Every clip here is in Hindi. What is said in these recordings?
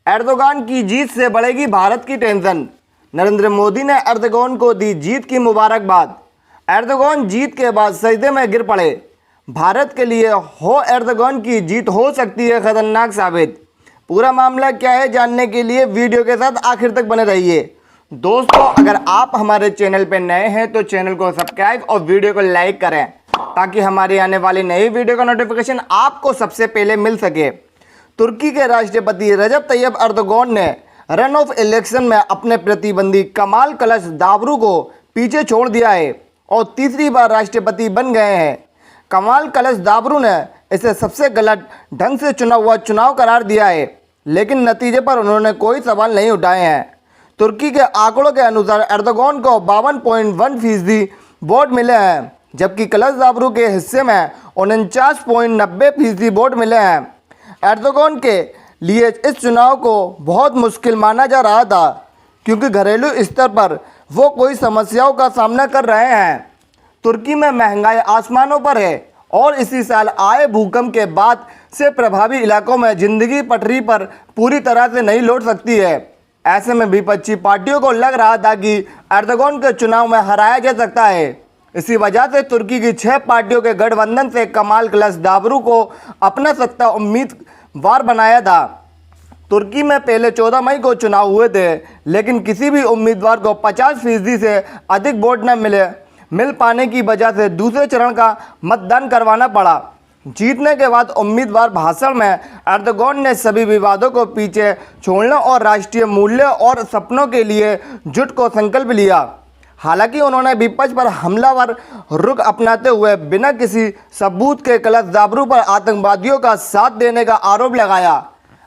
एर्दोगान की जीत से बढ़ेगी भारत की टेंशन। नरेंद्र मोदी ने एर्दोगान को दी जीत की मुबारकबाद। एर्दोगान जीत के बाद सजदे में गिर पड़े। भारत के लिए एर्दोगान की जीत हो सकती है खतरनाक साबित। पूरा मामला क्या है जानने के लिए वीडियो के साथ आखिर तक बने रहिए। दोस्तों, अगर आप हमारे चैनल पर नए हैं तो चैनल को सब्सक्राइब और वीडियो को लाइक करें ताकि हमारी आने वाली नई वीडियो का नोटिफिकेशन आपको सबसे पहले मिल सके। तुर्की के राष्ट्रपति रजब तैयब एर्दोगान ने रन ऑफ इलेक्शन में अपने प्रतिद्वंदी कमाल क्लचदारोग्लू को पीछे छोड़ दिया है और तीसरी बार राष्ट्रपति बन गए हैं। कमाल क्लचदारोग्लू ने इसे सबसे गलत ढंग से चुना हुआ चुनाव करार दिया है, लेकिन नतीजे पर उन्होंने कोई सवाल नहीं उठाए हैं। तुर्की के आंकड़ों के अनुसार एर्दोगान को 52.1% वोट मिले हैं, जबकि क्लचदारोग्लू के हिस्से में 49.90% वोट मिले हैं। एर्दोगान के लिए इस चुनाव को बहुत मुश्किल माना जा रहा था, क्योंकि घरेलू स्तर पर वो कोई समस्याओं का सामना कर रहे हैं। तुर्की में महंगाई आसमानों पर है और इसी साल आए भूकंप के बाद से प्रभावी इलाकों में जिंदगी पटरी पर पूरी तरह से नहीं लौट सकती है। ऐसे में विपक्षी पार्टियों को लग रहा था कि एर्दोगान के चुनाव में हराया जा सकता है। इसी वजह से तुर्की की 6 पार्टियों के गठबंधन से कमाल क्लचदारोग्लू को अपना सत्ता उम्मीदवार बनाया था। तुर्की में पहले 14 मई को चुनाव हुए थे, लेकिन किसी भी उम्मीदवार को 50% से अधिक वोट न मिल पाने की वजह से दूसरे चरण का मतदान करवाना पड़ा। जीतने के बाद उम्मीदवार भाषण में एर्दोगान ने सभी विवादों को पीछे छोड़ने और राष्ट्रीय मूल्य और सपनों के लिए जुट को संकल्प लिया। हालांकि उन्होंने विपक्ष पर हमलावर रुख अपनाते हुए बिना किसी सबूत के क्लचदारोग्लू पर आतंकवादियों का साथ देने का आरोप लगाया।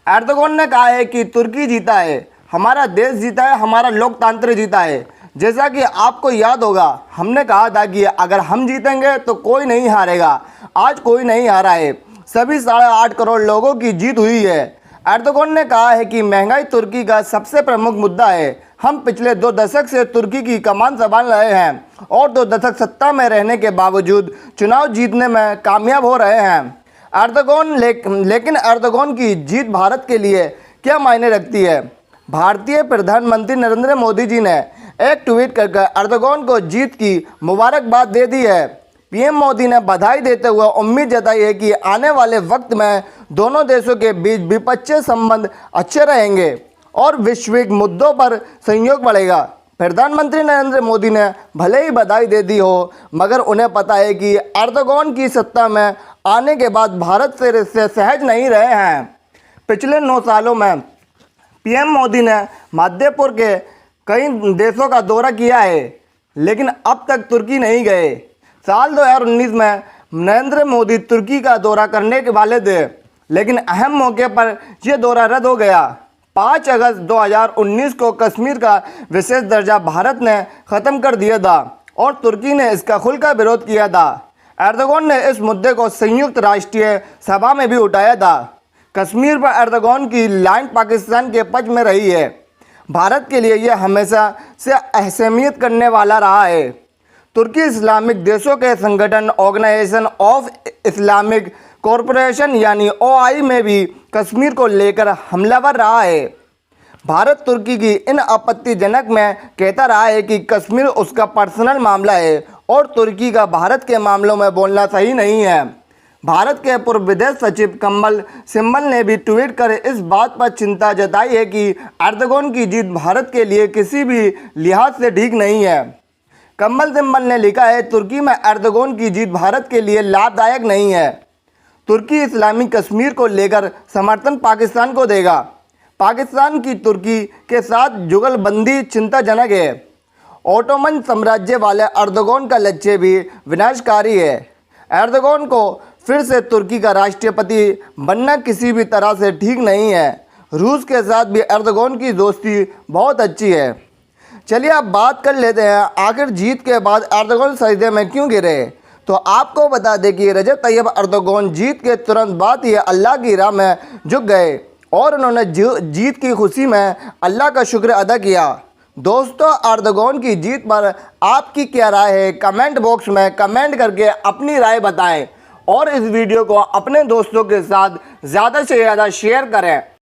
एर्दोगान ने कहा है कि तुर्की जीता है, हमारा देश जीता है, हमारा लोकतंत्र जीता है। जैसा कि आपको याद होगा, हमने कहा था कि अगर हम जीतेंगे तो कोई नहीं हारेगा। आज कोई नहीं हारा है, सभी 8.5 करोड़ लोगों की जीत हुई है। एर्दोगान ने कहा है कि महंगाई तुर्की का सबसे प्रमुख मुद्दा है। हम पिछले 2 दशक से तुर्की की कमान संभाल रहे हैं और 2 दशक सत्ता में रहने के बावजूद चुनाव जीतने में कामयाब हो रहे हैं। लेकिन एर्दोगान की जीत भारत के लिए क्या मायने रखती है? भारतीय प्रधानमंत्री नरेंद्र मोदी जी ने एक ट्वीट करके एर्दोगान को जीत की मुबारकबाद दे दी है। पीएम मोदी ने बधाई देते हुए उम्मीद जताई है कि आने वाले वक्त में दोनों देशों के बीच द्विपक्षीय संबंध अच्छे रहेंगे और वैश्विक मुद्दों पर सहयोग बढ़ेगा। प्रधानमंत्री नरेंद्र मोदी ने भले ही बधाई दे दी हो, मगर उन्हें पता है कि एर्दोगान की सत्ता में आने के बाद भारत से रिश्ते सहज नहीं रहे हैं। पिछले 9 सालों में पीएम मोदी ने मध्य पूर्व के कई देशों का दौरा किया है, लेकिन अब तक तुर्की नहीं गए। साल 2019 में नरेंद्र मोदी तुर्की का दौरा करने के वाले थे, लेकिन अहम मौके पर यह दौरा रद्द हो गया। 5 अगस्त 2019 को कश्मीर का विशेष दर्जा भारत ने ख़त्म कर दिया था और तुर्की ने इसका खुलकर विरोध किया था। एर्दोगान ने इस मुद्दे को संयुक्त राष्ट्रीय सभा में भी उठाया था। कश्मीर पर एर्दोगान की लाइन पाकिस्तान के पक्ष में रही है। भारत के लिए यह हमेशा से अहमियत करने वाला रहा है। तुर्की इस्लामिक देशों के संगठन ऑर्गेनाइजेशन ऑफ इस्लामिक कॉरपोरेशन यानी OI में भी कश्मीर को लेकर हमलावर रहा है। भारत तुर्की की इन आपत्तिजनक में कहता रहा है कि कश्मीर उसका पर्सनल मामला है और तुर्की का भारत के मामलों में बोलना सही नहीं है। भारत के पूर्व विदेश सचिव कमल सिब्बल ने भी ट्वीट कर इस बात पर चिंता जताई है कि एर्दोगान की जीत भारत के लिए किसी भी लिहाज से ठीक नहीं है। कमल सिब्बल ने लिखा है, तुर्की में एर्दोगान की जीत भारत के लिए लाभदायक नहीं है। तुर्की इस्लामी कश्मीर को लेकर समर्थन पाकिस्तान को देगा। पाकिस्तान की तुर्की के साथ जुगलबंदी चिंताजनक है। ओटोमन साम्राज्य वाले एर्दोगान का लक्ष्य भी विनाशकारी है। एर्दोगान को फिर से तुर्की का राष्ट्रपति बनना किसी भी तरह से ठीक नहीं है। रूस के साथ भी एर्दोगान की दोस्ती बहुत अच्छी है। चलिए अब बात कर लेते हैं, आखिर जीत के बाद एर्दोगान सजदे में क्यों गिरे। तो आपको बता दें कि रजब तैयब एर्दोगान जीत के तुरंत बाद ही अल्लाह की राह में झुक गए और उन्होंने जीत की खुशी में अल्लाह का शुक्र अदा किया। दोस्तों, एर्दोगान की जीत पर आपकी क्या राय है? कमेंट बॉक्स में कमेंट करके अपनी राय बताएं और इस वीडियो को अपने दोस्तों के साथ ज़्यादा से ज़्यादा शेयर करें।